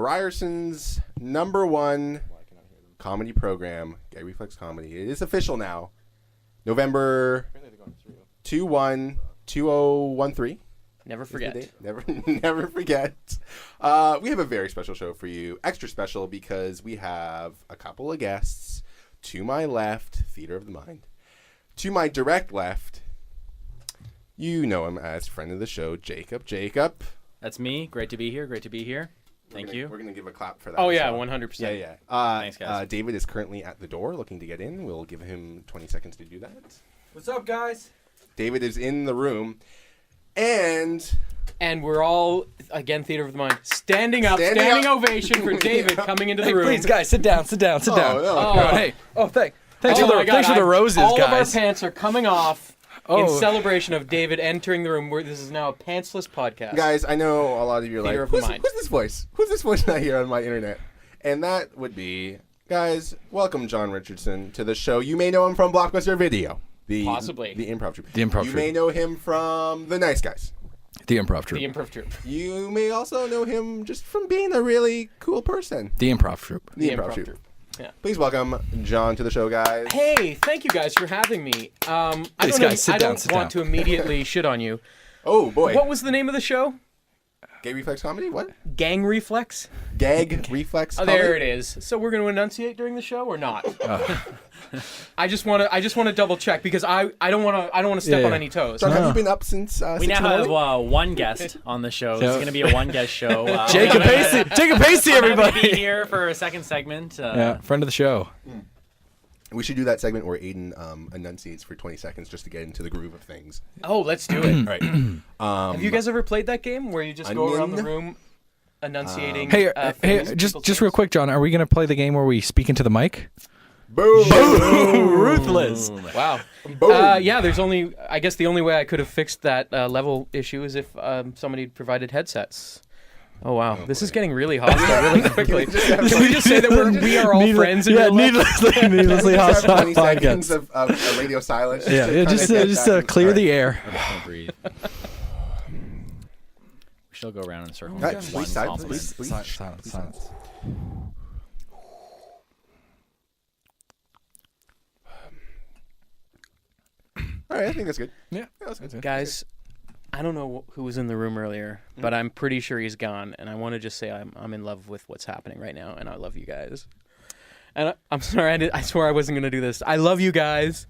Ryerson's #1 comedy program, GAG Reflex Comedy. It is official now. November 2/1, 2013. Never forget. Never forget. We have a very special show for you. Extra special because we have a couple of guests. To my left, Theater of the Mind. To my direct left, you know him as friend of the show, Jacob. Jacob. That's me. Great to be here. Thank you. We're going to give a clap for that. Oh, yeah, 100%. Yeah. Thanks, guys. David is currently at the door looking to get in. We'll give him 20 seconds to do that. What's up, guys? David is in the room. And we're all, again, Theater of the Mind, standing ovation for David coming into the room. Please, guys, sit down. No. Hey. Oh, thanks for the roses, all guys. All of our pants are coming off in celebration of David entering the room. This is now a pantsless podcast. Guys, I know a lot of you are Theater like, of the Mind. who's this voice? Who's this voice I hear on my internet? And that would be, guys, welcome John Richardson to the show. You may know him from Blockbuster Video. Possibly. The Improv Troupe. You may know him from The Nice Guys. The Improv Troupe. The Improv Troupe. You may also know him just from being a really cool person. The Improv Troupe. The Improv Troupe. Yeah. Please welcome John to the show, guys. Hey, thank you guys for having me. I sit down. don't want to immediately shit on you. Oh, boy. What was the name of the show? GAG Reflex Comedy? What? Gang Reflex? GAG Reflex Oh, Comedy? there it is. So we're going to enunciate during the show or not? I just want to double check because I don't want to step on any toes. John, have you been up since We now have one guest on the show. This is going to be a one-guest show. Jacob Pacey, I'm everybody. going to be here for a second segment. Friend of the show. We should do that segment where Aiden enunciates for 20 seconds just to get into the groove of things. Oh, let's do it. Right. Have you guys ever played that game where you just go around the room enunciating? Hey, things, just real quick, John. Are we gonna play the game where we speak into the mic? Boom! Ruthless. Wow. Boom. Yeah, I guess the only way I could have fixed that level issue is if somebody provided headsets. Oh, wow. This is getting really hostile really quickly. Can we just say that we are all friends in real life? Needlessly hostile 20 seconds podcast. of radio silence. Just clear the air. I just want to breathe. We should go around in a circle. Right, One please, silence, compliment. please. Silence. All right, I think that's good. Yeah. That's good. Guys, I don't know who was in the room earlier, but I'm pretty sure he's gone. And I want to just say I'm in love with what's happening right now, and I love you guys. And I'm sorry, I swear I wasn't going to do this. I love you guys,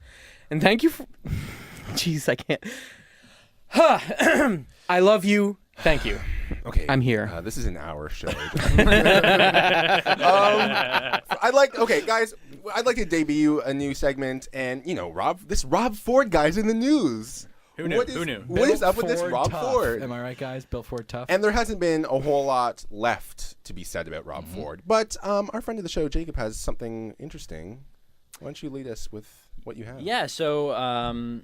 and thank you for... Jeez, I can't... I love you. Thank you. Okay. I'm here. This is an hour show. Guys, I'd like to debut a new segment, and this Rob Ford guy's in the news. Who knew? Who knew? What is up with this Rob Ford? Am I right, guys? Built Ford tough. And there hasn't been a whole lot left to be said about Rob Ford, but our friend of the show, Jacob, has something interesting. Why don't you lead us with what you have? Yeah. So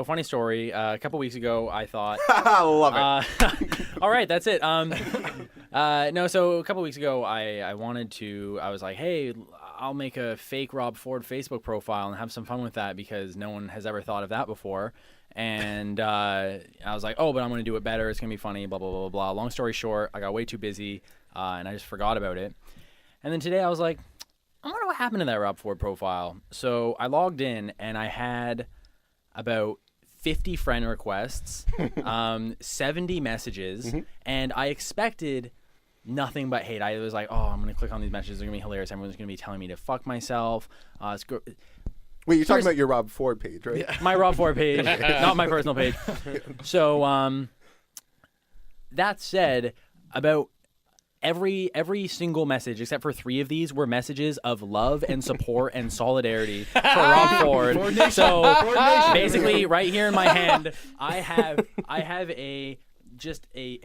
funny story. A couple weeks ago, I thought. I love it. All right, that's it. So a couple weeks ago, I was like, hey, I'll make a fake Rob Ford Facebook profile and have some fun with that because no one has ever thought of that before. And I was like, oh, but I'm going to do it better. It's going to be funny, blah, blah, blah, blah. Long story short, I got way too busy and I just forgot about it. And then today I was like, I wonder what happened to that Rob Ford profile. So I logged in and I had about 50 friend requests, 70 messages, and I expected nothing but hate. I was like, oh, I'm going to click on these messages. They're going to be hilarious. Everyone's going to be telling me to fuck myself. Wait, you're talking about your Rob Ford page, right? Yeah. My Rob Ford page, not my personal page. So that said, about every single message except for 3 of these were messages of love and support and solidarity for Rob Ford. So basically, right here in my hand, I have a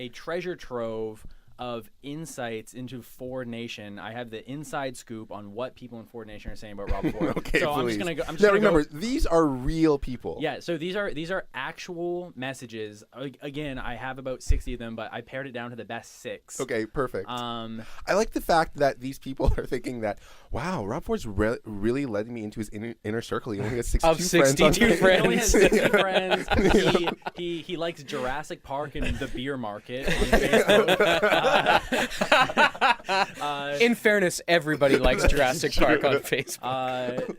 treasure trove of insights into Ford Nation. I have the inside scoop on what people in Ford Nation are saying about Rob Ford. Okay, so please. I'm just gonna remember, these are real people. Yeah, so these are actual messages. Again, I have about 60 of them, but I pared it down to the best 6. Okay, perfect. I like the fact that these people are thinking that, wow, Rob Ford's really letting me into his inner circle. He only has 62 of 62 friends. He only has 60 friends. He likes Jurassic Park and the beer market on Facebook. In fairness, everybody likes Jurassic Park on Facebook.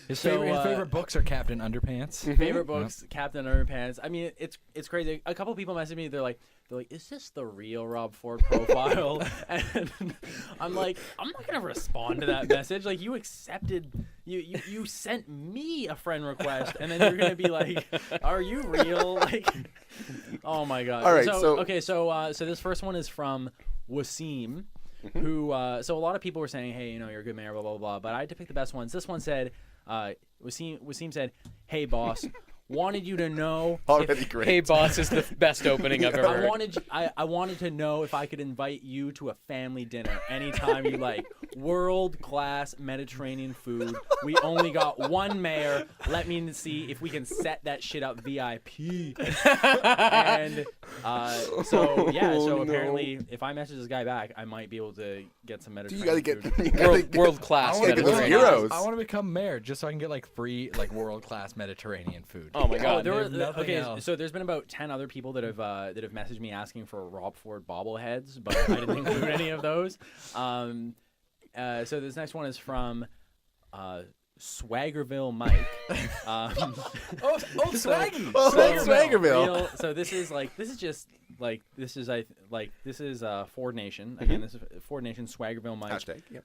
His favorite books are Captain Underpants. Favorite books, Captain Underpants. I mean, it's crazy. A couple people messaged me. They're like, is this the real Rob Ford profile? And I'm like, I'm not gonna respond to that message. Like, you accepted, you sent me a friend request, and then you're gonna be like, are you real? Like, oh my god. All right. So this first one is from Wasim. Who? So a lot of people were saying, hey, you're a good mayor, blah blah blah. But I had to pick the best ones. This one said, Wasim said, hey boss. Wanted you to know. Already great. Hey boss is the best opening I've ever heard. I wanted to know if I could invite you to a family dinner anytime you like. World class Mediterranean food. We only got one mayor. Let me see if we can set that shit up VIP. And apparently, if I message this guy back, I might be able to get some Mediterranean food. World class Mediterranean. Heroes. I want to become mayor just so I can get like free world class Mediterranean food. Oh my god. So there's been about 10 other people that have messaged me asking for Rob Ford bobbleheads, but I didn't include any of those. So this next one is from Swaggerville Mike. Swaggy. Swaggerville. So this is Ford Nation. Again, this is Ford Nation, Swaggerville Mike. Hashtag. Yep.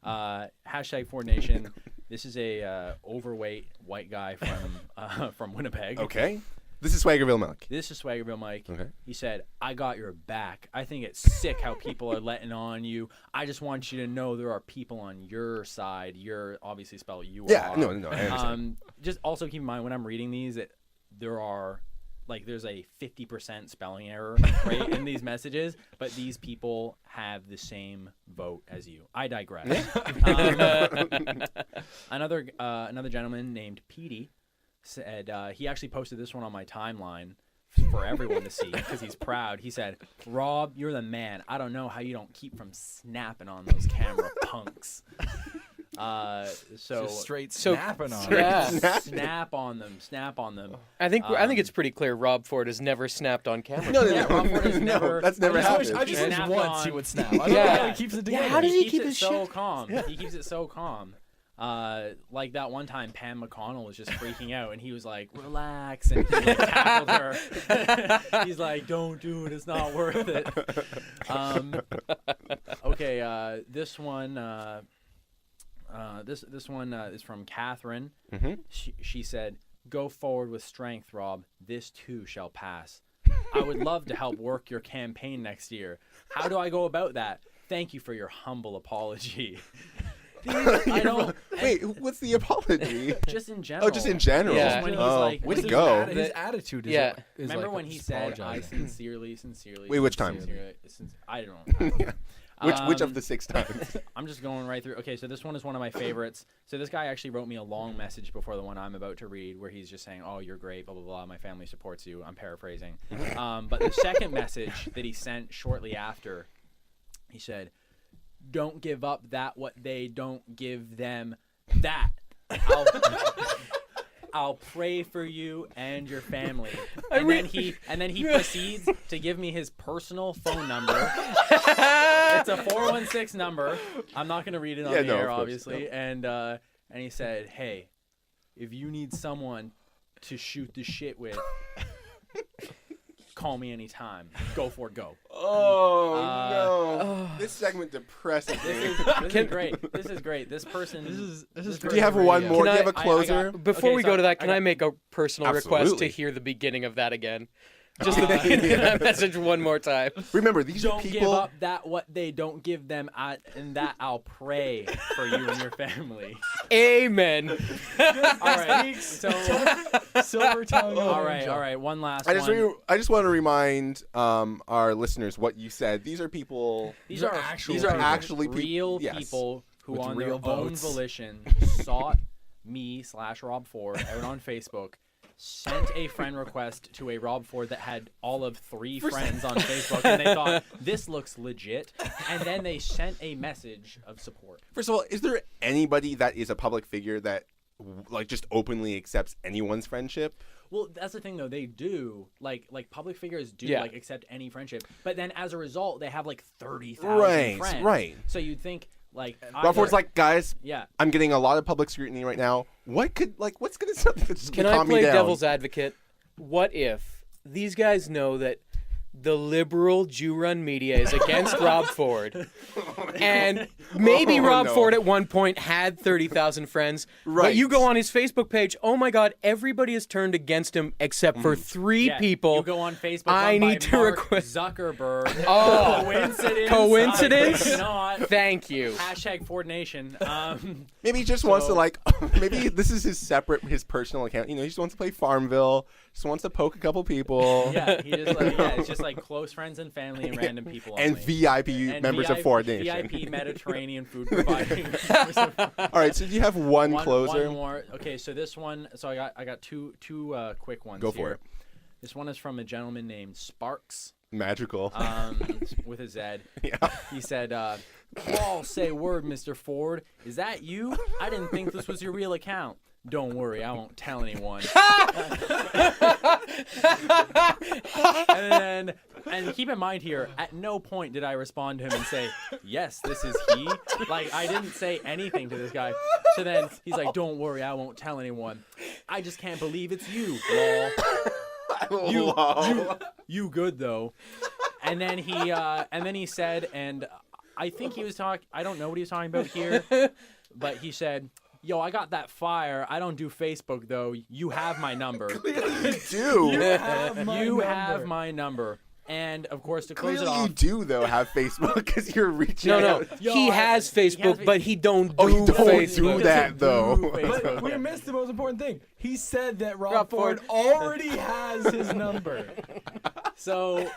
Hashtag Ford Nation. This is a overweight white guy from Winnipeg. Okay. This is Swaggerville Mike. This is Swaggerville Mike. Okay. He said, I got your back. I think it's sick how people are letting on you. I just want you to know there are people on your side. You're obviously spelled you Yeah, are. no, I understand. Just also keep in mind when I'm reading these that there's a 50% spelling error rate in these messages, but these people have the same vote as you. I digress. Another gentleman named Petey said he actually posted this one on my timeline for everyone to see because he's proud. He said, Rob, you're the man. I don't know how you don't keep from snapping on those camera punks. Just straight snapping on them. Yeah. Snap on them. I think it's pretty clear Rob Ford has never snapped on camera. No, Rob Ford has never. that's never happened. I just wish snapped once on- he would snap. I don't know how he keeps it together. how does he keeps keep it his so shit? calm? He keeps it so calm. Like that one time Pam McConnell was just freaking out and he was like, relax, and he like, tackled her. He's like, don't do it, it's not worth it. Okay, this one this one is from Catherine. Mm-hmm. She said, go forward with strength, Rob, this too shall pass. I would love to help work your campaign next year. How do I go about that? Thank you for your humble apology. I don't. Wait, what's the apology? Just in general. Oh, just in general. Yeah. Just when he's Oh, like, way to this is go. His attitude is Yeah. is Remember like when he just said, I apologizing. sincerely. Wait, which time? I don't know. Which of the 6 times? I'm just going right through. Okay, so this one is one of my favorites. So this guy actually wrote me a long message before the one I'm about to read where he's just saying, oh, you're great, blah, blah, blah. My family supports you. I'm paraphrasing. But the second message that he sent shortly after, he said, don't give up that what they don't give them that. I'll pray for you and your family. And then he proceeds to give me his personal phone number. It's a 416 number. I'm not going to read it on the air, obviously. No. And he said, hey, if you need someone to shoot the shit with, call me anytime. Go for it, go. Oh, no. This segment depresses me. This is great. This is great. This person. This is Do you have one more? Do you have a closer? Before we go to that, can I make a personal request Absolutely. to hear the beginning of that again? Just the beginning of that message one more time. Remember, these don't people. give up that what they don't give them, and that I'll pray for you and your family. Amen. All right. So Silver tongue. all right. One last one. I just want to remind our listeners what you said. These are people. These are actually real yes. people who, With on real their own votes. volition, sought me / Rob Ford out on Facebook. Sent a friend request to a Rob Ford that had all of 3 friends on Facebook, and they thought, this looks legit. And then they sent a message of support. First of all, is there anybody that is a public figure that like just openly accepts anyone's friendship? Well, that's the thing though. They do like public figures do Yeah. like accept any friendship, but then as a result, they have like 30,000 Right, friends. right. So you'd think like Rob Ford's like, guys, yeah. I'm getting a lot of public scrutiny right now. What's gonna something that's just Can gonna I calm me play down? devil's advocate? What if these guys know that the liberal Jew-run media is against Rob Ford, and maybe Rob no. Ford at one point had 30,000 friends, but Right. you go on his Facebook page, oh my God, everybody has turned against him except for 3 Yeah, people. You go on Facebook. I run by need to Mark request. Zuckerberg. Oh, Coincidence? Coincidence? I think not. Thank you. Hashtag Ford Nation. Maybe he just wants to maybe this is his personal account. You know, he just wants to play Farmville. Just wants to poke a couple people. Yeah, it's just like close friends and family and random people And only. VIP And members of Ford Nation. VIP Mediterranean food providing. All right, so do you have one closer? One more. Okay, so this one. So I got two quick ones. Go for here. it. This one is from a gentleman named Sparks. Magical. With a Z. Yeah. He said, "Paul, say word, Mr. Ford. Is that you? I didn't think this was your real account. Don't worry, I won't tell anyone." And keep in mind here, at no point did I respond to him and say, "Yes, this is he." Like, I didn't say anything to this guy. So then he's like, "Don't worry, I won't tell anyone. I just can't believe it's you, lol. You good though." And then he said, and I think he was talking. I don't know what he was talking about here, but he said, "Yo, I got that fire. I don't do Facebook though. You have my number. You do. You have my number." And of course, to close Clearly it you off, do though have Facebook because you're reaching No, out. no. He has Facebook, but he don't do Oh, you don't Facebook. do that though. But we missed the most important thing. He said that Rob, Rob Ford Ford. already has his number. so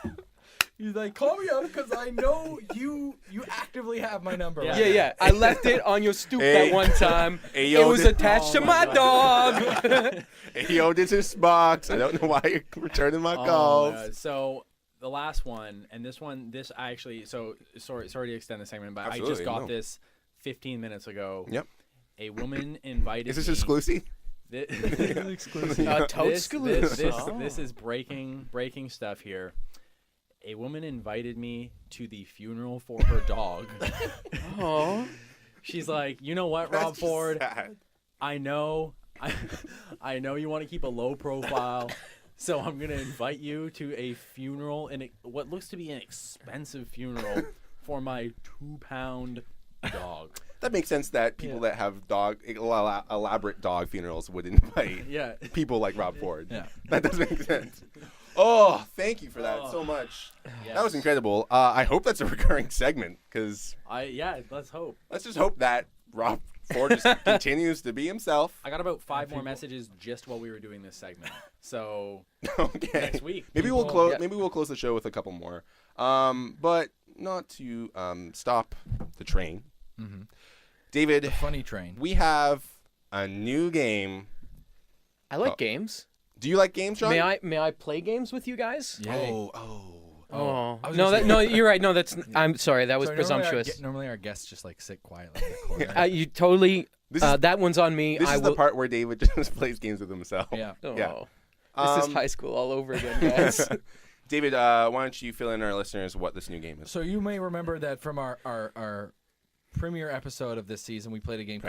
He's like, call me up because I know you actively have my number. Yeah. Yeah. I left it on your stoop Hey. that one time. Hey, It yo, was this- attached to my dog. Hey, yo, this is Box. I don't know why you're returning my calls. God. So the last one, and this I actually. So sorry to extend the segment, but I Absolutely, just got no. this 15 minutes ago. Yep. A woman invited. Is this me, exclusive? Totes This is breaking stuff here. A woman invited me to the funeral for her dog. Oh. She's like, "You know what, Rob Ford? I know you want to keep a low profile, so I'm gonna invite you to a funeral and what looks to be an expensive funeral for my 2-pound dog." That makes sense that people that have elaborate dog funerals would invite Yeah. people like Rob Ford. Yeah. That does make sense. Oh, thank you for that so much. That was incredible. I hope that's a recurring segment because Let's hope. let's just hope that Rob Ford just continues to be himself. I got about 5 more messages just while we were doing this segment. So Okay. next week. Maybe we'll close. Maybe we'll close the show with a couple more. But not to stop the train. Mm-hmm. David, Funny train. we have a new game. I like games. Do you like games, John? May I play games with you guys? Oh. Oh. I was No, gonna say- no, you're right. No, that's. I'm sorry. That was Sorry, presumptuous. Normally our guests just like sit quietly in the corner. You totally. This is- that one's on me. This I is will. the part where David just plays games with himself. Yeah. Oh. Yeah. This is high school all over again, guys. David, why don't you fill in our listeners what this new game is? So you may remember that from our premiere episode of this season, we played a game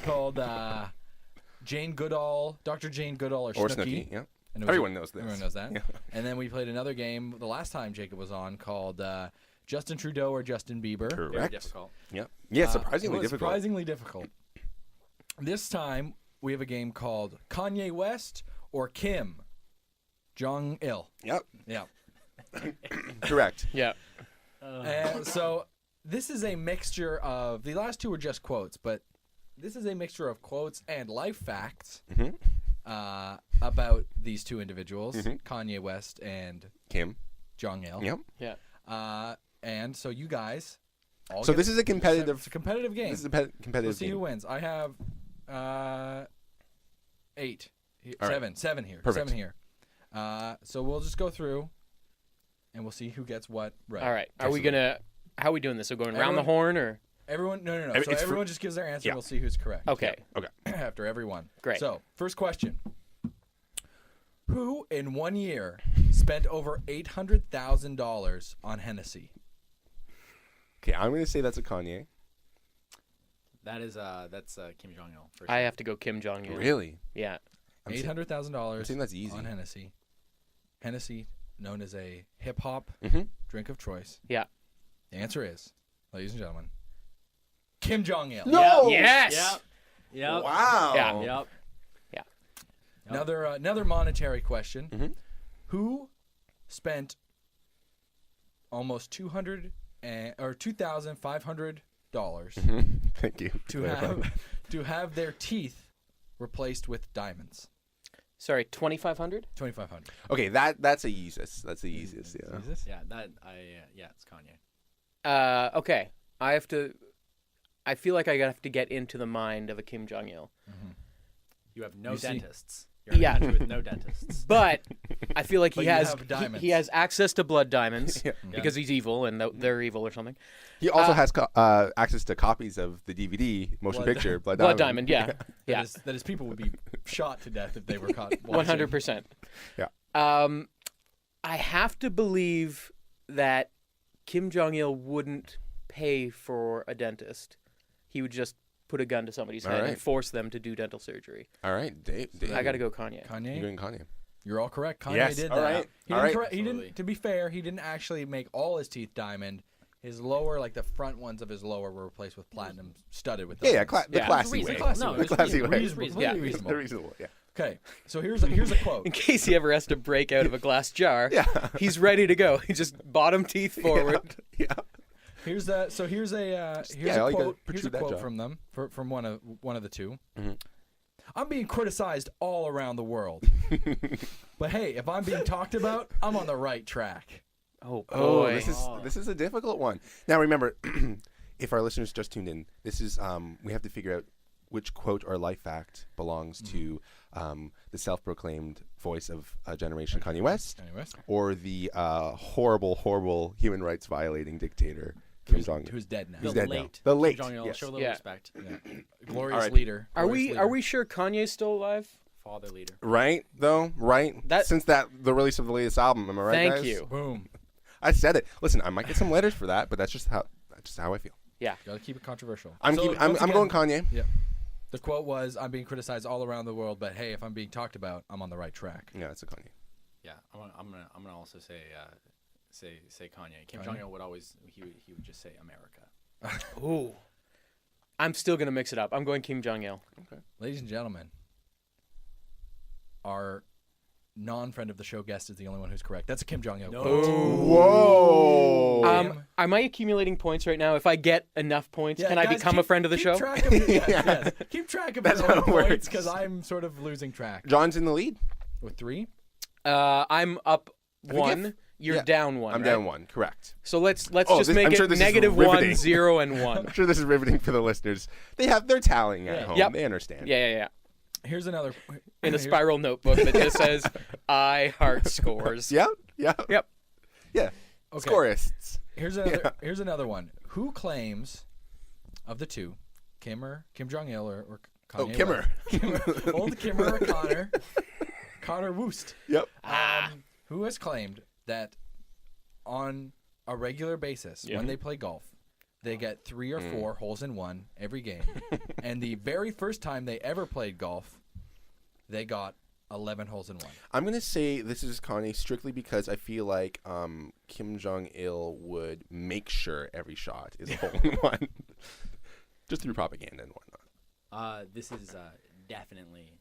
called Jane Goodall, Dr. Jane Goodall, or Snooki. Yeah. And it was- Everyone knows this. Everyone knows that. Yeah. And then we played another game the last time Jacob was on called Justin Trudeau or Justin Bieber. Very Correct. difficult. Yeah. Yeah, surprisingly It was difficult. Surprisingly difficult. This time we have a game called Kanye West or Kim Jong Il. Yep. Yeah. Correct. Yeah. And so this is a mixture of the last two were just quotes, but this is a mixture of quotes and life facts about these two individuals, Kanye West and Kim. Jong Il. Yep. Yeah. And so you guys. So this is a competitive. It's a competitive game. This is a competitive We'll see game. who wins. I have 8, All right. 7 here. Perfect. 7 here. So we'll just go through, and we'll see who gets what right. All right. Are we gonna? How are we doing this? Are we going around the Everyone- horn or? Everyone, no. It's So everyone just gives their answer. Yeah. We'll see who's correct. Okay. Okay. After every one. Great. So first question: Who in 1 year spent over $800,000 on Hennessy? Okay, I'm going to say that's a Kanye. That's Kim Jong Il. For sure. I have to go Kim Jong Il. Really? Yeah. I'm saying- $800,000 I'm saying that's easy. on Hennessy. Hennessy, known as a hip hop Mhm. drink of choice. Yeah. The answer is, ladies and gentlemen, Kim Jong Il. No! Yes. Yep. Yep. Wow. Yeah. Yep. Another monetary question. Mhm. Who spent almost $2,500 Thank you. to have their teeth replaced with diamonds? Sorry, 2,500. $2,500. Okay, that's the easiest. That's the easiest. Yeah. Is this? Yeah. It's Kanye. Okay. I feel like I have to get into the mind of a Kim Jong Il. You have no You see- dentists. You're in Yeah. a country with no dentists. But I feel like But he you has have diamonds. he has access to blood diamonds Yeah. because he's evil and they're evil or something. He also has access to copies of the DVD motion Blood- picture Blood Blood Diamond. Diamond, yeah. That is, people would be shot to death if they were caught. watching. 100%. Yeah. I have to believe that Kim Jong Il wouldn't pay for a dentist. He would just put a gun to somebody's All head right. and force them to do dental surgery. All right, Dave. I got to go Kanye. Kanye, You're going Kanye. you're all correct. Kanye Yes, did all that. right, He all didn't. right. Correct, he Absolutely. didn't. To be fair, he didn't actually make all his teeth diamond. His lower, like the front ones of his lower, were replaced with platinum, studded with. Yeah, diamonds. the Yeah. classy way. Reasonable. No, the classy way. Reasonable. Yeah. Reasonable. The reasonable. Yeah. Okay, so here's a quote. In case he ever has to break out of a glass jar, Yeah. he's ready to go. He just bottom teeth forward. Yeah. Here's a all you gotta quote. Here's a protrude that quote jaw. from them from one of the two. Mhm. I'm being criticized all around the world, but hey, if I'm being talked about, I'm on the right track. Oh Oh, boy. this is a difficult one. Now remember, if our listeners just tuned in, this is we have to figure out which quote or life fact belongs to the self-proclaimed voice of a generation, Kanye West, Anyways, or the horrible human rights violating dictator Kim Jong. who's dead now? He's The dead late. now. The late. Kim Jong Il. Yes. Show a little Yeah. respect. Glorious All right. leader. Are Glorious we leader. sure Kanye's still alive? Father leader. Right though, right. That- Since the release of the latest album, am I right, Thank guys? you. Boom. I said it. Listen, I might get some letters for that, but that's just how I feel. Gotta keep it controversial. I'm So, I'm once going again, Kanye. The quote was, "I'm being criticized all around the world, but hey, if I'm being talked about, I'm on the right track." Yeah, it's a Kanye. Yeah, I'm gonna also say Kanye. Kim Kanye? Jong Il would always he would just say America. Ooh. I'm still going to mix it up. I'm going Kim Jong Il. Ladies and gentlemen, our non-friend of the show guest is the only one who's correct. That's a Kim Jong Il. No. quote. Whoa. Am I accumulating points right now? If I get enough points, Yeah, can I guys, become a friend of the keep show? Track of yes. Keep track of That's your own how it works. points because I'm sort of losing track. John's in the lead. With 3, I'm up I think 1. You're yeah, down 1. I'm right? down 1. Correct. So let's Oh, just this- make I'm sure it this is -1, riveting. 0, and 1. I'm sure this is riveting for the listeners. They're tallying at Yeah. home. Yep. They understand. Yeah. here's another. In a here's- spiral notebook that just says "I heart scores." Yep. Yep. Yeah. Okay. Scorists. Here's another. Here's another one. Who claims of the two, Kim Jong Il or Kanye Oh, Kimmer. West? Old Kimmer or Connor Woost. Yep. Who has claimed that on a regular basis when they play golf, they get 3 or 4 holes in one every game, and the very first time they ever played golf, they got 11 holes in one. I'm gonna say this is Kanye strictly because I feel like Kim Jong Il would make sure every shot is a hole in one, just through propaganda and whatnot. This is definitely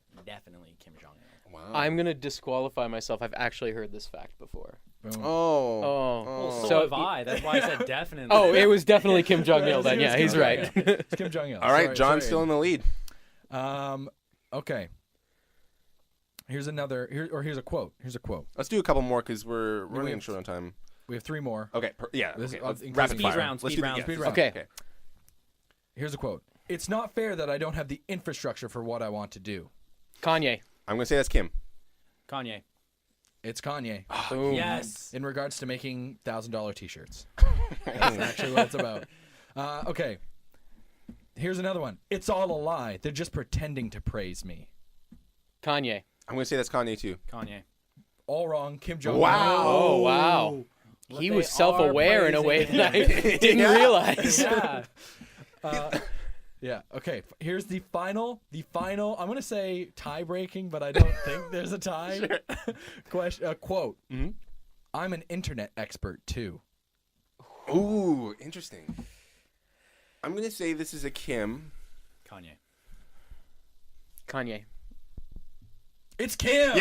Kim Jong Il. Wow. I'm gonna disqualify myself. I've actually heard this fact before. Boom. Oh. Well, so, So- have I. That's why I said definitely. Oh, it was definitely Kim Jong Il Yes, then. it was Yeah, Kim he's Jong-il. right. It's Kim Jong Il. All right, John's still in the lead. Okay. Here's a quote. Here's a quote. Let's do a couple more because we're running have- short on time. We have 3 more. Okay. Yeah. This Okay. is- Let's including- rapid Speed fire. round, Let's speed do round, yeah, speed this round. is- Okay. Here's a quote. It's not fair that I don't have the infrastructure for what I want to do. Kanye. I'm gonna say that's Kim. Kanye. It's Kanye. Boom. Yes. In regards to making $1,000 t-shirts. That's actually what it's about. Okay. Here's another one. It's all a lie. They're just pretending to praise me. Kanye. I'm gonna say that's Kanye too. Kanye. all wrong. Kim Jong. Wow. Oh, wow. What He they was are self-aware in a way praising. that I didn't Yeah. realize. Yeah. Yeah. Okay. Here's the final. I'm gonna say tie-breaking, but I don't think there's a tie. Question. Quote. Mhm. I'm an internet expert too. Ooh, interesting. I'm gonna say this is a Kim. Kanye. Kanye. It's Kim.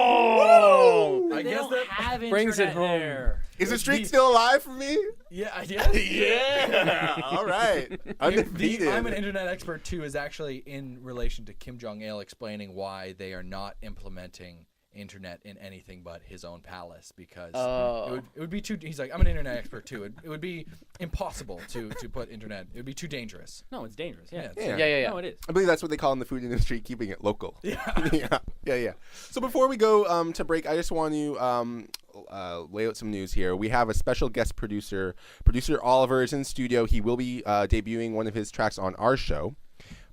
Oh! I guess that have brings it home. there. Is the streak still alive for me? Yeah. I guess. Yeah. All right. Undefeated. I'm an internet expert too is actually in relation to Kim Jong Il explaining why they are not implementing internet in anything but his own palace because Oh. it would be too. He's like, I'm an internet expert too. It would be impossible to put internet. It would be too dangerous. No, it's dangerous. Yeah. Yeah. Yeah. No, it is. I believe that's what they call in the food industry, keeping it local. Yeah. Yeah. So before we go to break, I just want to lay out some news here. We have a special guest producer. Producer Oliver is in studio. He will be debuting one of his tracks on our show.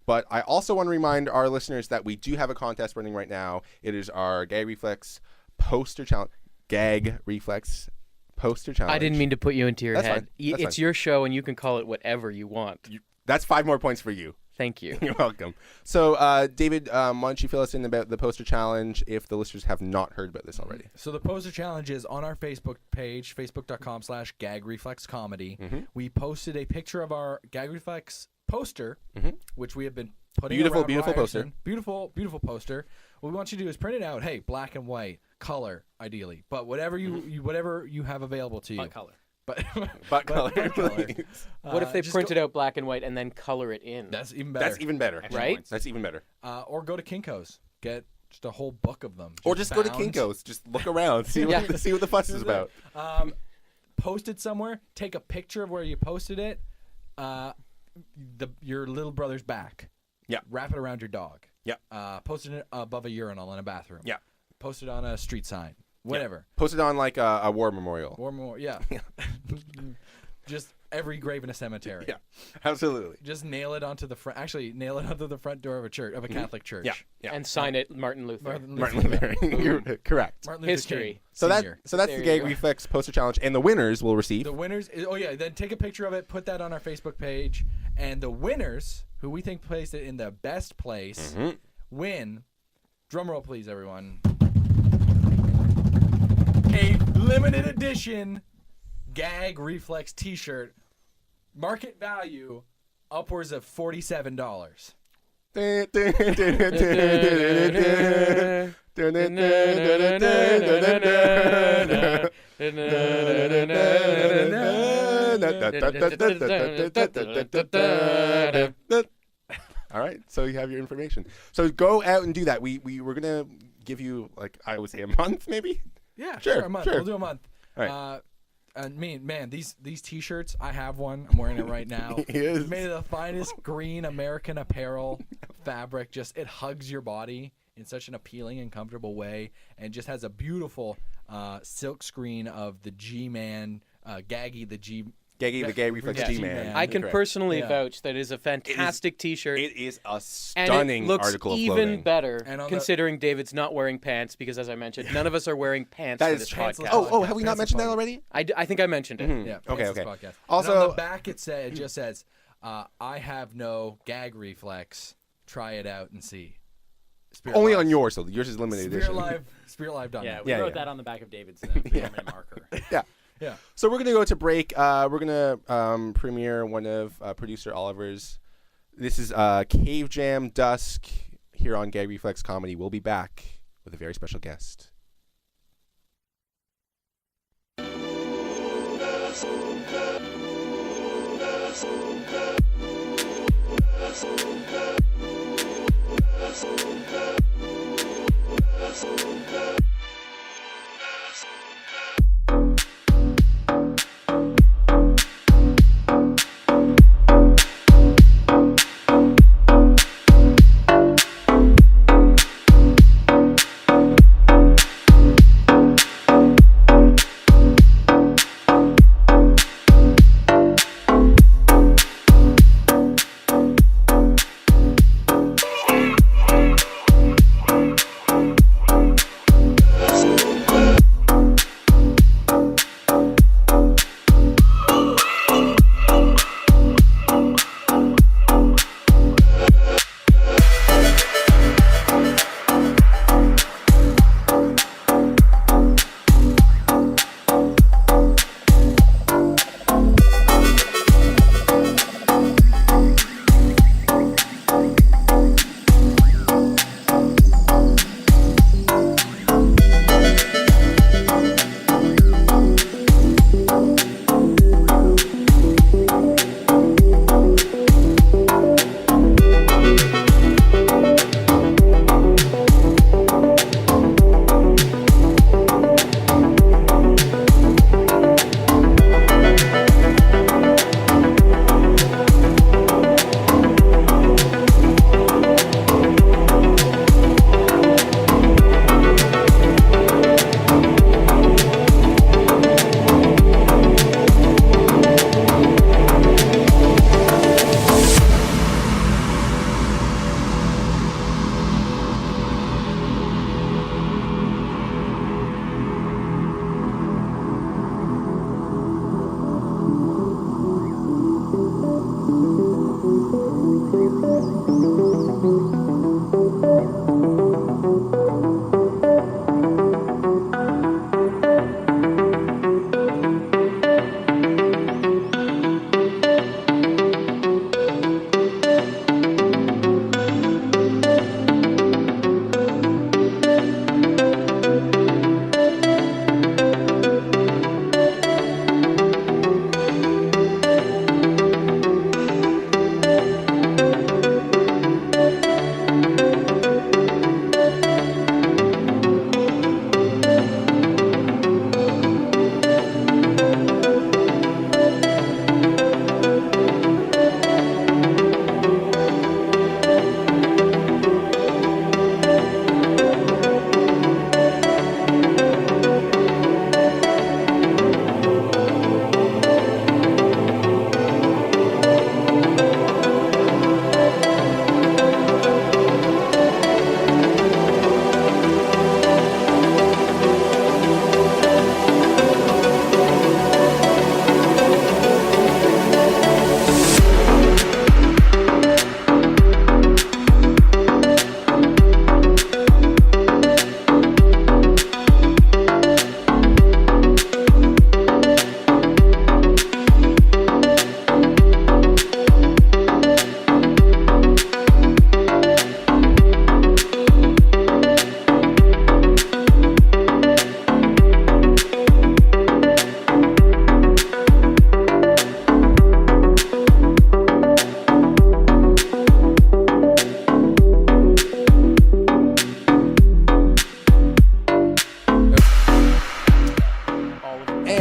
But I also want to remind our listeners that we do have a contest running right now. It is our Gag Reflex poster challenge. Gag Reflex poster challenge. I didn't mean to put you into your That's head. fine. That's It's fine. your show, and you can call it whatever you want. That's 5 more points for you. Thank you. You're welcome. So, David, why don't you fill us in about the poster challenge if the listeners have not heard about this already? So the poster challenge is on our Facebook page, facebook.com/gagreflexcomedy. Mhm. We posted a picture of our Gag Reflex poster, Mhm. which we have been putting Beautiful, around beautiful Ryerson. poster. Beautiful poster. What we want you to do is print it out. Hey, black and white, color, ideally, but whatever whatever you have available to you. Butt color. But Butt color, color. please. What if they just print go- it out black and white and then color it in? That's even better. That's even better. Extra Right? points. That's even better. Or go to Kinko's. Get just a whole book of them. Or just go to bound. Kinko's. Just look around. See what, Yeah. see what the fuss is about. Post it somewhere. Take a picture of where you posted it. Your little brother's back. Yeah. Wrap it around your dog. Yeah. Post it above a urinal in a bathroom. Yeah. Post it on a street sign. Whatever. Post it on like a war memorial. Or more. Yeah. Just every grave in a cemetery. Yeah. Absolutely. Just nail it onto the front. Actually, nail it onto the front door of a church, of a Catholic church. Yeah. Yeah. And sign it Martin Luther. Martin Luther. You're correct. Martin Luther History. King, So Senior. that's There the you Gag go. Reflex poster challenge, and the winners will receive. The winners. Oh yeah. Then take a picture of it. Put that on our Facebook page, and the winners, who we think placed it in the best place, win. Drum roll, please, everyone. A limited edition Gag Reflex T-shirt, market value upwards of $47. All right, so you have your information. So go out and do that. We were gonna give you, like, I would say, a month, maybe. Yeah, Sure, sure. A month. sure. We'll do a month. All right. And man, these T-shirts, I have one. I'm wearing it right now. He is. Made of the finest green American apparel fabric. Just it hugs your body in such an appealing and comfortable way, and just has a beautiful silk screen of the G-Man, Gaggy the G. Gaggy the Gag Reflex Yeah. G-Man. I can Correct. personally Yeah. vouch that it is a fantastic T-shirt. It is a and stunning it looks article of even clothing. better And on the- considering David's not wearing pants because, as I mentioned, none of us are wearing pants That for is this pantsless. podcast. Oh, have we not Fancy mentioned that podcast. already? I think I mentioned it. Yeah. Okay, it's this okay. podcast. Also- and on the back it just says, "I have no gag reflex. Try it out and see." Spirit Only Live. on yours, so yours is limited edition. Spirit Live done Yeah, that. we Yeah, wrote yeah. that on the back of David's permanent marker. Yeah. Yeah. So we're gonna go to break. We're gonna premiere one of producer Oliver's. This is Cave Jam Dusk here on Gag Reflex Comedy. We'll be back with a very special guest.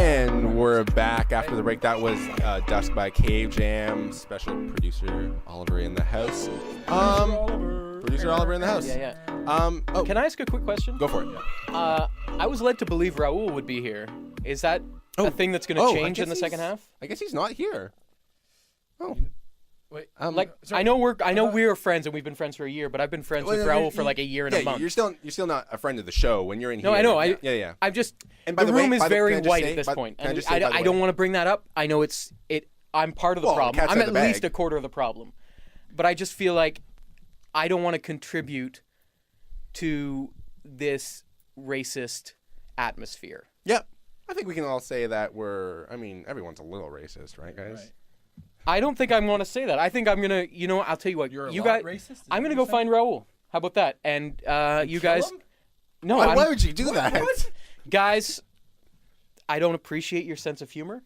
And we're back after the break. That was Dusk by Cave Jam. Special producer Oliver in the house. Producer Oliver in the house. Yeah. Oh, Can I ask a quick question? go for it. I was led to believe Raul would be here. Is that a thing that's going to change in the second half? I guess he's not here. Oh. Wait, Like sorry. I know we're friends and we've been friends for a year, but I've been friends with Raul for like a year and a month. You're still not a friend of the show when you're in here. No, I know. Yeah. I'm just. And by the the way- room is by the- very can I just white say- at this by- point, can I and just say, by the I don't way- want to bring that up. I know it. I'm part of the Well, problem. cat's I'm out at of the least bag. a quarter of the problem, but I just feel like I don't want to contribute to this racist atmosphere. Yep. I think we can all say that everyone's a little racist, right, guys? Right. I don't think I want to say that. I think I'm gonna. I'll tell you what. You're a you lot guys. racist? Is I'm that gonna what go you're find Raul. How about that? And you Kill guys. him? No, Why I'm- would you do that? What? guys. I don't appreciate your sense of humor.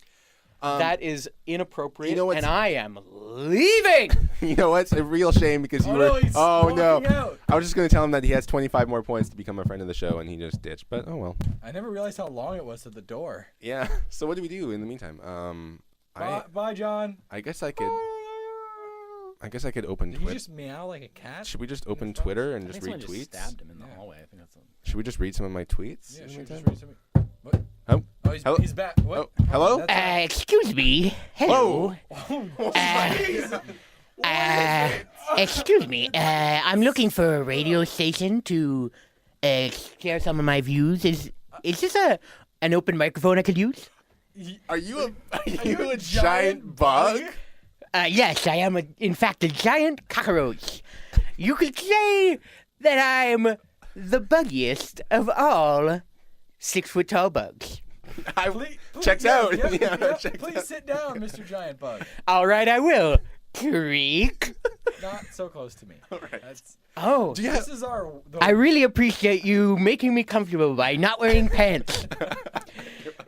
That is inappropriate, you know what's- and I am leaving. You know what? It's a real shame because you Oh, were. no, he's no! walking out. I was just gonna tell him that he has 25 more points to become a friend of the show, and he just ditched. But oh well. I never realized how long it was to the door. Yeah. So what do we do in the meantime? Bye, John. I guess I could open Did he Twitter. just meow like a cat? Should we just open front? Twitter and I just think read someone tweets? just stabbed him in the Yeah. hallway. I think that's. Should we just read some of my tweets? Yeah, in the sure. meantime? Just read something. What? Oh. Oh, he's, Hello? he's back. What? Oh, hello? That's Excuse me. Hello. Excuse me. I'm looking for a radio station to share some of my views. Is this an open microphone I could use? Are you a giant bug? Yes, I am, in fact, a giant cockroach. You could say that I'm the buggiest of all 6-foot-tall bugs. Please, Checks yeah, out. yeah, Yeah, yeah. checks Please out. sit down, Mr. Giant Bug. All right, I will. Creak. Not so close to me. All right. That's, Oh, Do you have? this is our. I really appreciate you making me comfortable by not wearing pants.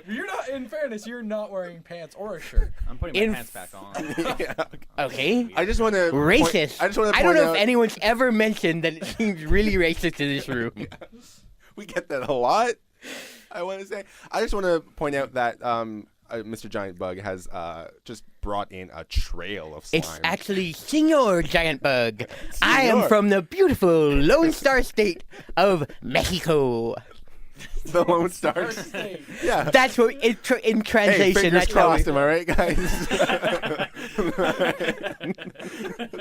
You're not. In fairness, you're not wearing pants or a shirt. I'm putting my In pants back on. Yeah. Okay. I just want to. Racist. I just want to. I don't know if anyone's ever mentioned that it seems really racist in this room. We get that a lot. I want to say. I just want to point out that Mr. Giant Bug has just brought in a trail of slime. It's actually Senor Giant Bug. I am Senor. from the beautiful Lone Star State of Mexico. the Lone Stars. Hey, Yeah. That's what in Hey, translation. fingers that's how crossed. Am I right, guys?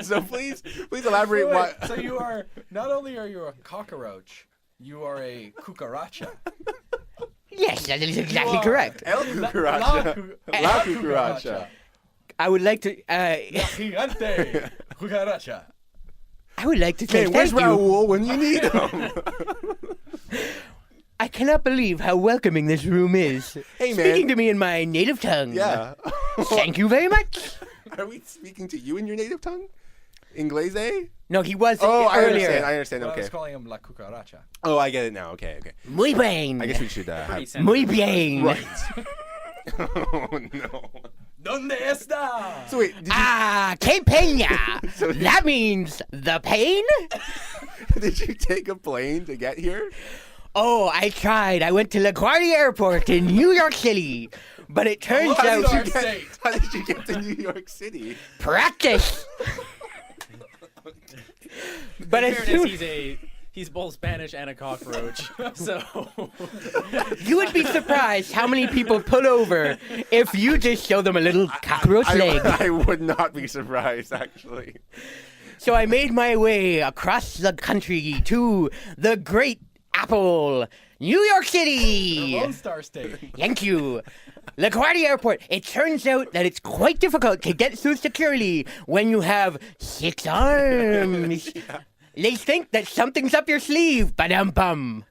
So please elaborate wait, what. so you are. Not only are you a cockroach, you are a cucaracha. Yes, that is exactly You are correct. El La cucaracha. La cucaracha. I would like to. Gigante cucaracha. I would like to say Hey, where's thank you. Raul when you need him? I cannot believe how welcoming this room is. Hey, man. Speaking to me in my native tongue. Yeah. Thank you very much. Are we speaking to you in your native tongue? Inglese? No, he was Oh, I earlier. understand. Well, I Okay. was calling him la cucaracha. Oh, I get it now. Okay. Muy bien. I guess we should have. Pretty Muy sensitive. bien. Right. Oh no. ¿Dónde está? So wait, Que peña. So- That means the pain? did you take a plane to get here? Oh, I tried. I went to LaGuardia Airport in New York City. But it turns How did, out you get, how did you get to New York City? practice. But In as fairness, soon, he's both Spanish and a cockroach. So you would be surprised how many people pull over if you just show them a little cockroach leg. I would not be surprised, actually. So I made my way across the country to the Great Apple, New York City. Lone Star State. Thank you. LaGuardia Airport. It turns out that it's quite difficult to get through security when you have 6 arms. They think that something's up your sleeve. Ba-dum-bum.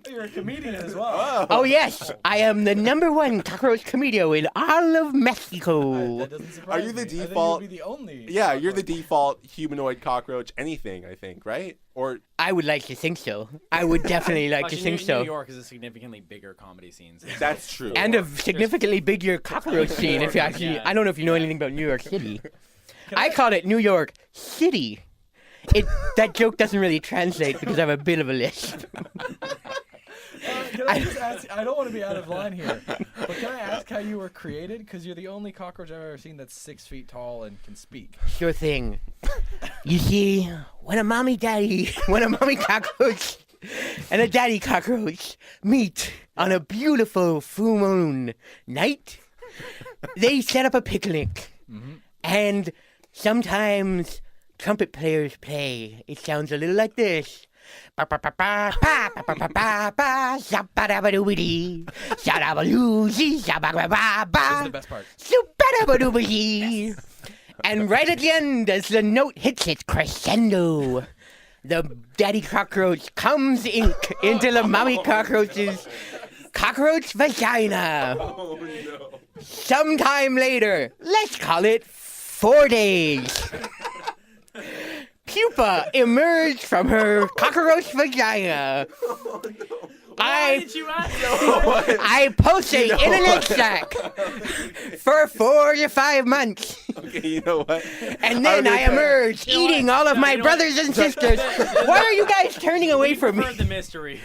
You're a comedian as well. Oh, yes. I am the #1 cockroach comedian in all of Mexico. That doesn't surprise Are you the me. I think default- you'll be the only. Yeah, you're the cockroach. default humanoid cockroach anything, I think, right? Or I would like to think so. I would definitely like to Actually, think New so. York is a significantly bigger comedy scene. So that's true. And a significantly bigger cockroach scene, if you actually... Yeah. I don't know if you know anything about New York City. I called it New York City. That joke doesn't really translate because I have a bit of a lisp. Can I just ask? I don't want to be out of line here, but can I ask how you were created? Because you're the only cockroach I've ever seen that's 6 feet tall and can speak. Sure thing. You see, when a mommy cockroach and a daddy cockroach meet on a beautiful full moon night, they set up a picnic. And sometimes trumpet players play. It sounds a little like this. This is the best part. And right at the end, as the note hits its crescendo, the daddy cockroach comes into the mommy cockroach's cockroach vagina. Oh, no. Sometime later, let's call it 4 days. Pupa emerged from her cockroach vagina. Oh, no. Why did you ask? I pulsate in an egg sac for 4 to 5 months. Okay, you know what? And then I emerge eating all of my you know brothers and sisters. Why are you guys turning away from me? The mystery.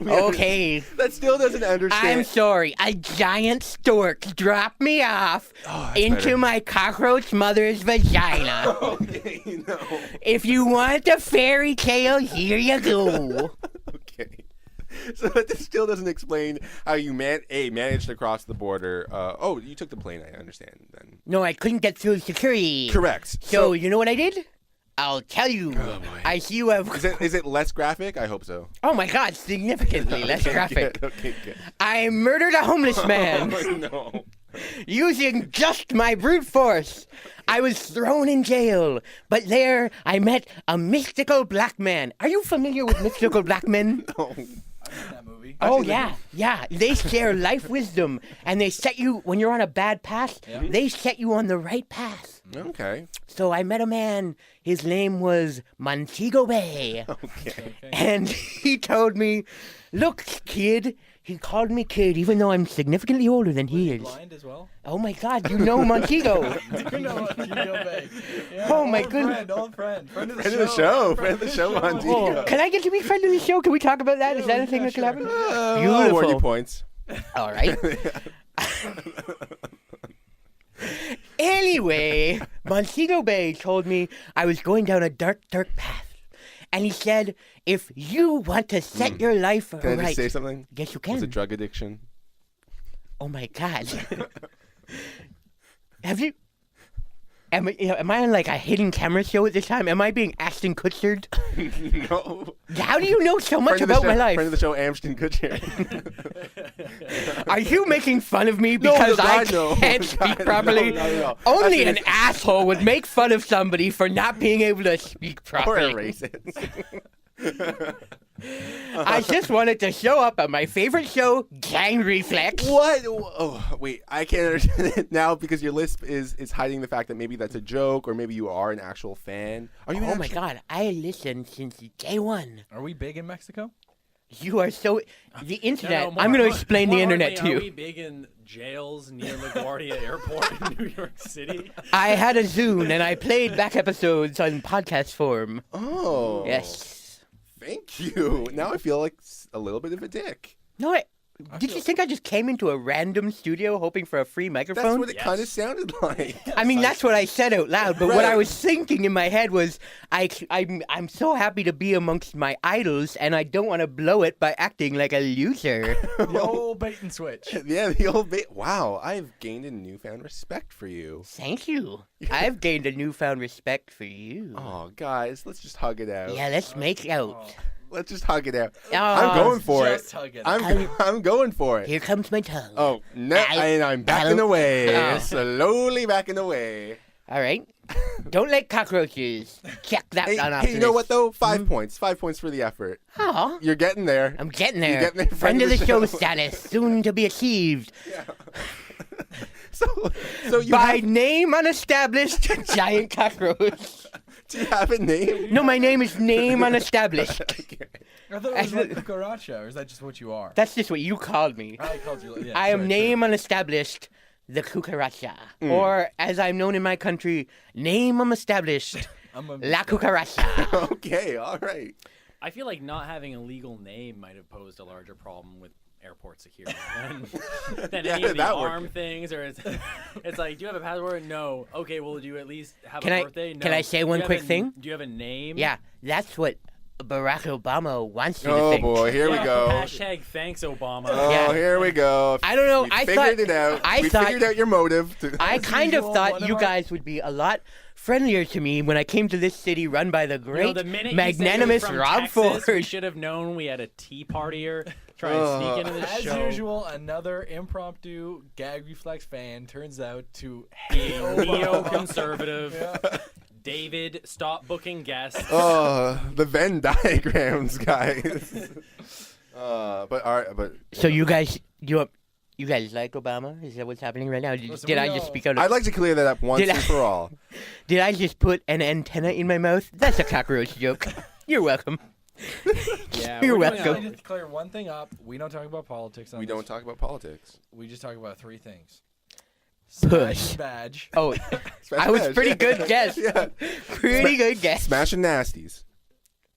Okay, That still doesn't understand. I'm sorry. A giant stork dropped me off into better. my cockroach mother's vagina. Okay, no. If you want a fairy tale, here you go. Okay. So that still doesn't explain how you managed to cross the border. You took the plane. I understand. Then No, I couldn't get through security. correct. So you know what I did? I'll tell you. boy. I see you have. is it less graphic? I hope so. Oh my God! Significantly less graphic. Good, okay, good. I murdered a homeless man Oh, no. using just my brute force. I was thrown in jail, but there I met a mystical black man. Are you familiar with mystical black men? Oh. I've seen that movie. Oh yeah. They share life wisdom, and they set you when you're on a bad path. They set you on the right path. Okay. So I met a man. His name was Montego Bay, Okay. and he told me, "Look, kid." He called me kid, even though I'm significantly older than he is. Blind as well. Oh my God, you know Montego. You know what? Montego Bay. Yeah, Oh, my old goodness. Old friend of the Friend show. of the show. Friend of the show, Montego. Can I get to be friend of the show? Can we talk about that? Is that a thing that can happen? I'll award you Beautiful. points. All right. Anyway, Montego Bay told me I was going down a dark, dark path. And he said, if you want to set your life Can I right. just say something? Yes, you Was can. it drug addiction? Oh my God. Have you? Am I on like a hidden camera show at this time? Am I being Ashton Kutchered? No. How do you know so much about my life? Friend of the show, Amston Kutcher. Are you making fun of me because I can't speak properly? No. Only an asshole would make fun of somebody for not being able to speak Or a properly. racist. I just wanted to show up at my favorite show, Gang Reflex. What? Oh, wait. I can't understand it now because your lisp is hiding the fact that maybe that's a joke or maybe you are an actual fan. Are you? Oh my God, I listened since day one. Are we big in Mexico? You are so... The internet, more- I'm going to more- explain the more internet to importantly, you. Are we big in jails near LaGuardia Airport in New York City? I had a Zune and I played back episodes on podcast form. Oh. Yes. Thank you. Now I feel like a little bit of a dick. No, did you think I just came into a random studio hoping for a free microphone? That's what it Yes. kind of sounded like. I mean, that's what I said out loud, but what Right. I was thinking in my head was, I'm so happy to be amongst my idols, and I don't want to blow it by acting like a loser. The old bait and switch. Yeah, the old bait. Wow, I've gained a newfound respect for you. Thank you. I've gained a newfound respect for you. Oh, guys, let's just hug it out. Yeah, let's make out. Let's just hug it out. Oh, I'm going for it. Just hug it. I'm going for it. Here comes my tongue. Oh, no, and I'm backing away. Slowly backing away. All right. Don't like cockroaches. Check that Hey, down off hey, you the know list. what, though? 5 points. 5 points for the effort. Aw, You're getting there. I'm getting You're there. getting there. Friend of the show status, soon to be achieved. So you By have, name unestablished, giant cockroach. do you have a name? No, my name is name unestablished. Okay. I thought it was like cucaracha, or is that just what you are? That's just what you called me. I called you. Yeah, I am sorry, name unestablished, the cucaracha. Or, as I'm known in my country, name unestablished, I'm a la cucaracha. Okay, all right. I feel like not having a legal name might have posed a larger problem with airport security than Yeah, any of the that arm worked. things. Or it's like, do you have a passport? No. Okay, well, do you at least have Can a I- birthday? No. can I say Do one you have quick a- thing? Do you have a name? Yeah, that's what Barack Obama wants you to Oh think. boy, here we Yeah, go. Hashtag thanks, Obama. Oh, Yeah. here we go. I don't know. We I figured thought- it out. I we thought- figured out your motive. I kind usual, of thought one of you our- guys would be a lot friendlier to me when I came to this city run by the You know, great, the minute magnanimous you said you were Rob from Texas, we Ford. should have known we had a tea partier trying to sneak into the As show. usual, another impromptu gag reflex fan turns out to Being hate Obama. neoconservative. Yeah. David, stop booking guests. Oh, the Venn diagrams, guys. But all right, but So you guys like Obama? Is that what's happening right now? Listen, Did we I know- just speak out? I'd like to clear that up once Did and I- for all. Did I just put an antenna in my mouth? That's a cockroach joke. You're welcome. Yeah, You're we're doing welcome. I just clear one thing up. We don't talk about politics on We this. don't talk about politics. We just talk about three things. Push. Smash badge. Oh, Smash I was Bash, pretty yeah. good guess. Yeah. Pretty good guess. Smashing nasties,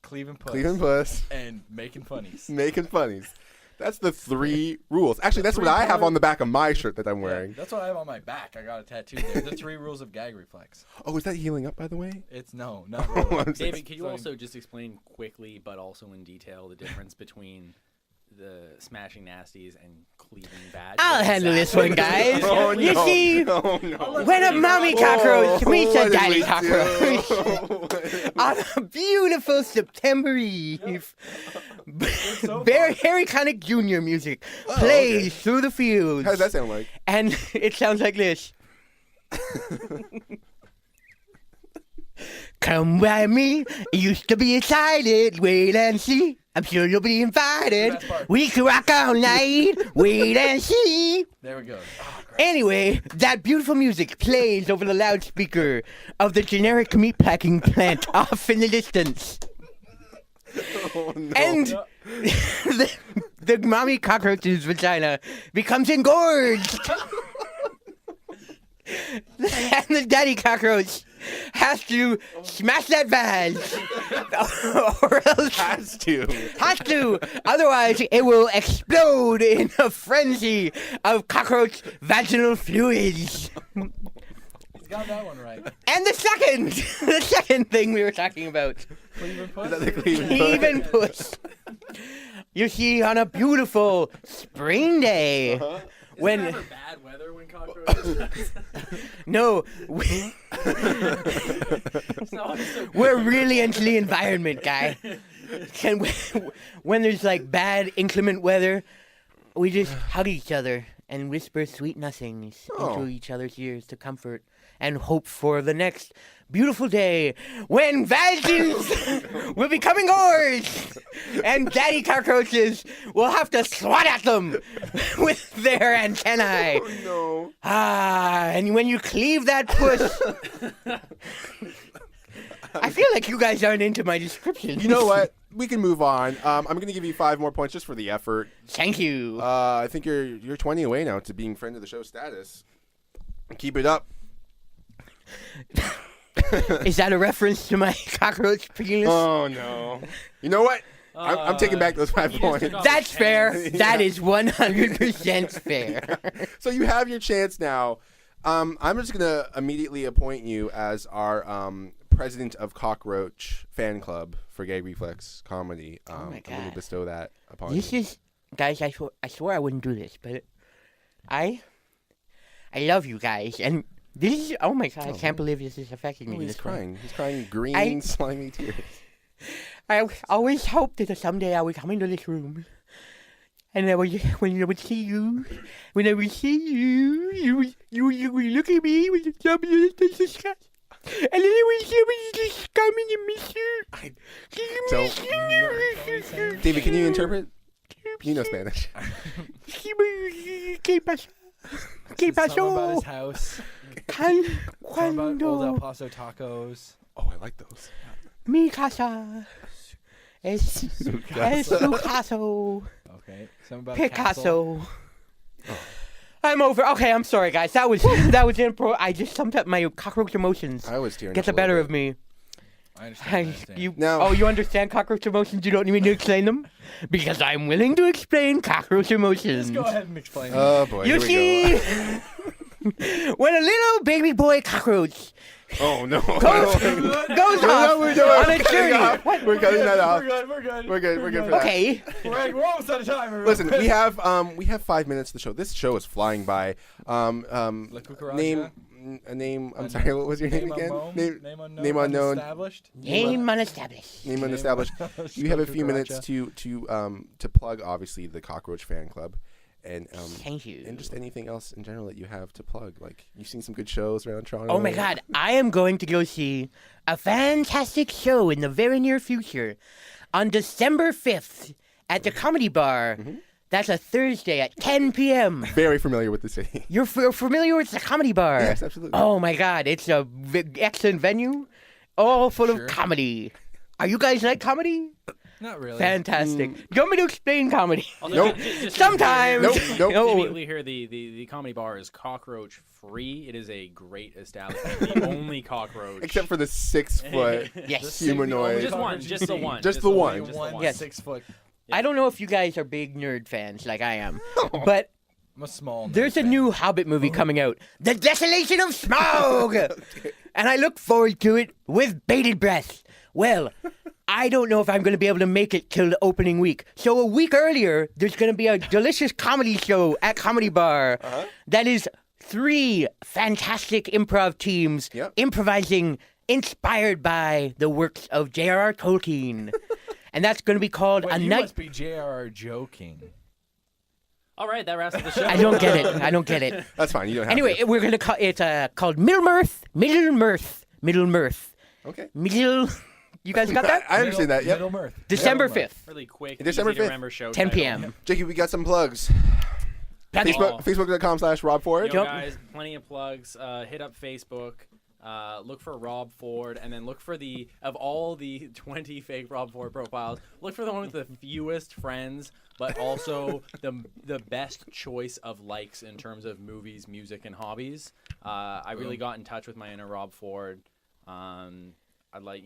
Cleveland Puss. Cleveland Puss, And making funnies. making funnies. That's the 3 rules. Actually, that's what Three I have rules. on the back of my shirt that I'm Yeah, wearing. that's what I have on my back. I got a tattoo there. The 3 rules of gag reflex. Oh, is that healing up, by the way? It's no, not Oh, really. I'm just- David, could you So- also just explain quickly, but also in detail, the difference between the Smashing Nasties and Cleveland Badge? I'll What handle this exactly- one, guys. Oh, You no. see, Oh, no. when a mommy cockroach meets what a did daddy we cockroach do? on a beautiful September Eve, very Harry Connick Jr. music plays through the fields, How does that sound like? and it sounds like this. Come by me, it used to be excited, wait and see. I'm sure you'll be invited. Best part. We can rock all night, wait and see. There we go. Anyway, that beautiful music plays over the loudspeaker of the generic meat packing plant off in the distance. Oh, no. And the mommy cockroach's vagina becomes engorged. And the daddy cockroach has to smash that vag. Or else has to. has to. Otherwise, it will explode in a frenzy of cockroach vaginal fluids. He's got that one right. And the second thing we were talking about, Cleveland Is that Puss. the Cleveland Puss? even puss. You see, on a beautiful spring day, when Is it ever bad weather when cockroaches? no, No, it's so we're really into the environment, guy. And when there's like bad, inclement weather, we just hug each other and whisper sweet nothings Oh. into each other's ears to comfort and hope for the next beautiful day when vagins will be coming gorged and daddy cockroaches will have to swat at them with their antennae. Oh, no. And when you cleave that puss, I feel like you guys aren't into my description. You know what? We can move on. I'm going to give you 5 more points just for the effort. Thank you. I think you're 20 away now to being friend of the show status. Keep it up. Is that a reference to my cockroach penis? Oh no. You know what? I'm taking back those 5 you just points. took off That's his fair. pants. That is 100% fair. So you have your chance now. I'm just gonna immediately appoint you as our president of Cockroach Fan Club for Gag Reflex Comedy. my I'm gonna God. bestow that upon This you. is, guys. I swore I wouldn't do this, but I love you guys, and this is. Oh my God! I can't believe this is affecting me. Oh, he's this way. crying. He's crying green, I- slimy tears. I always hoped that someday I would come into this room, and when I would see you, you would look at me with a W disgust, and then I would just come in and miss you. Don't. David, can you interpret? You know Spanish. ¿Qué pasa? ¿Qué Something about pasó? his house. Can- Something about Old El Cuando Paso tacos. Oh, I like those. mi casa es su caso. Okay. Something about a castle. Picasso. I'm over. Okay, I'm sorry, guys. That was impro. I just summed up my cockroach emotions. I was tearing Get up the a better little of me. I understand. You understand cockroach emotions? You don't need me to explain them? Because I'm willing to explain cockroach emotions. Just go ahead and explain. Oh boy. You here we see, when a little baby boy cockroach go. Oh no. goes off we're on a cutting journey. off. We're cutting that off. We're good. We're good. We're good for that. Okay. We're almost out of time. Everyone. Listen, we have 5 minutes of the show. This show is flying by. Name. I'm sorry. What was your name again? Name unknown. Name unknown. Established. Name unestablished. Name unestablished. You have a few minutes to plug, obviously, the Cockroach Fan Club, and Thank you. and just anything else in general that you have to plug. Like you've seen some good shows around Toronto. Oh my God, I am going to go see a fantastic show in the very near future on December 5th at the Comedy Bar. That's a Thursday at 10 p.m. Very familiar with the city. You're familiar with the Comedy Bar? Yes, absolutely. Oh my God, it's a excellent venue, all full of comedy. Are you guys like comedy? Not really. Fantastic. Do you want me to explain comedy? Nope. Sometimes. Nope. Just No. immediately here, the comedy bar is cockroach free. It is a great establishment. The only cockroach. Except for the 6 foot Yes. humanoid. Just one. Just the one. Just the one. Just the One one. Yes. 6 foot. I don't know if you guys are big nerd fans like I am, but I'm a small. there's a new Hobbit movie coming out, The Desolation of Smaug, and I look forward to it with bated breath. Well, I don't know if I'm going to be able to make it till the opening week. So a week earlier, there's going to be a delicious comedy show at Comedy Bar that is 3 fantastic improv teams improvising inspired by the works of J.R.R. Tolkien. And that's going to be called Wait, A you Night... must be J.R.R. joking. All right, that wraps up the show. I don't get it. That's fine. You don't have Anyway, to. we're going to call it called Middle Mirth. Okay. Middle... You guys got that? I understand that. Yep. Middle Mirth. December Middle Mirth. 5th, Really quick. December easy to 5th, remember show 10 title. p.m. Jakey, we got some plugs. Facebook.com/Rob Ford. Yo, guys, plenty of plugs. Hit up Facebook. Look for Rob Ford, and then look for of all the 20 fake Rob Ford profiles, look for the one with the fewest friends, but also the best choice of likes in terms of movies, music, and hobbies. I really got in touch with my inner Rob Ford. I'd like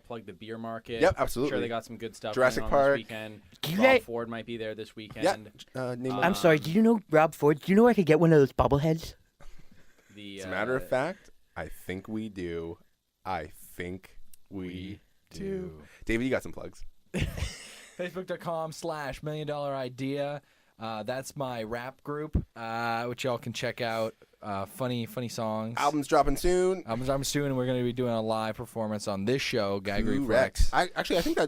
plug the beer market. Yep, absolutely. Sure, they got some good stuff Jurassic going on Park. this weekend. you Rob guys- Ford might be there this weekend. Yeah. I'm sorry, do you know Rob Ford? Do you know I could get one of those bobbleheads? As a matter of fact, I think we do. David, you got some plugs. Facebook.com/million-dollar-idea. That's my rap group, which y'all can check out. Funny songs. Album's dropping soon. Albums I'm soon, and we're going to be doing a live performance on this show, Gag Reflex. I think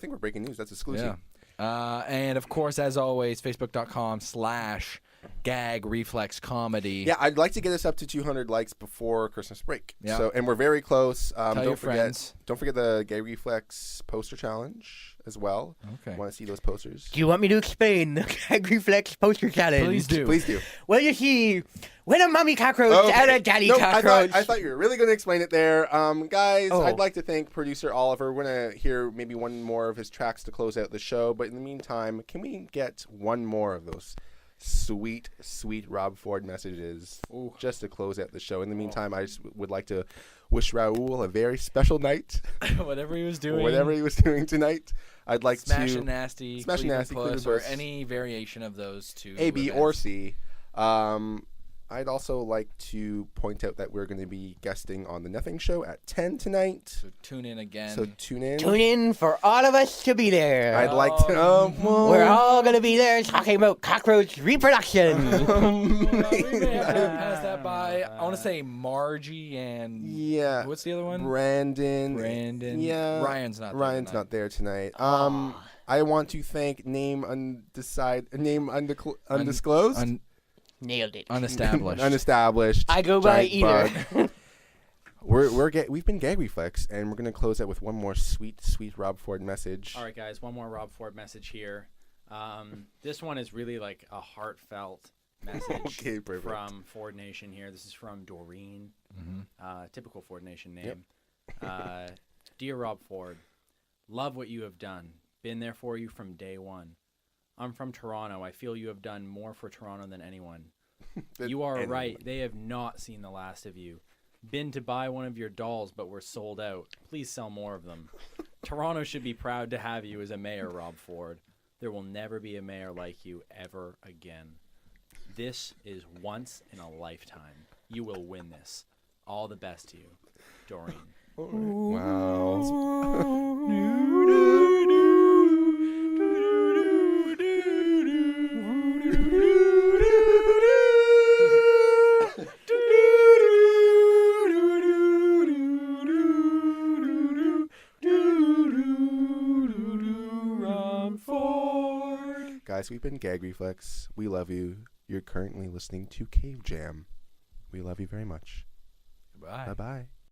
we're breaking news. That's exclusive. Yeah. And of course, as always, Facebook.com/Gag Reflex Comedy. Yeah, I'd like to get us up to 200 likes before Christmas break. Yeah. So, and we're very close. Tell your friends. Don't forget the Gay Reflex poster challenge as well. Okay. Want to see those posters? Do you want me to explain the Gag Reflex poster challenge? Please do. Please do. Well, you see, when a mommy cockroach and a daddy cockroach... I thought you were really going to explain it there. Guys, Oh. I'd like to thank producer Oliver. We're going to hear maybe one more of his tracks to close out the show. But in the meantime, can we get one more of those sweet Rob Ford messages just to close out the show? In the meantime, I just would like to wish Raul a very special night. Whatever he was doing. Whatever he was doing tonight. I'd like Smash to... and Nasty, Smash and Cleveland Nasty, Puss, Cleveland or Puss. any variation of those two. A, B, or events. C. I'd also like to point out that we're going to be guesting on the Nothing Show at 10 tonight. So tune in again. So tune in. Tune in for all of us to be there. I'd like to... We're all going to be there talking about cockroach reproduction. We may have to pass that by. I want to say Margie and Yeah. what's the other one? Brandon. Yeah. Ryan's not there Ryan's tonight. not there tonight. I want to thank undisclosed? Nailed it. Unestablished. Unestablished. I go by giant either. bug. We've been Gag Reflex, and we're going to close out with one more sweet Rob Ford message. All right, guys, one more Rob Ford message here. This one is really like a heartfelt message Okay, perfect. from Ford Nation here. This is from Doreen, typical Ford Nation name. Dear Rob Ford, love what you have done. Been there for you from day one. I'm from Toronto. I feel you have done more for Toronto than anyone. You are right. They have not seen the last of you. Been to buy one of your dolls, but we're sold out. Please sell more of them. Toronto should be proud to have you as a mayor, Rob Ford. There will never be a mayor like you ever again. This is once in a lifetime. You will win this. All the best to you, Doreen. Wow. Guys, we've been Gag Reflex. We love you. You're currently listening to Cave Jam. We love you very much. Bye. Bye-bye.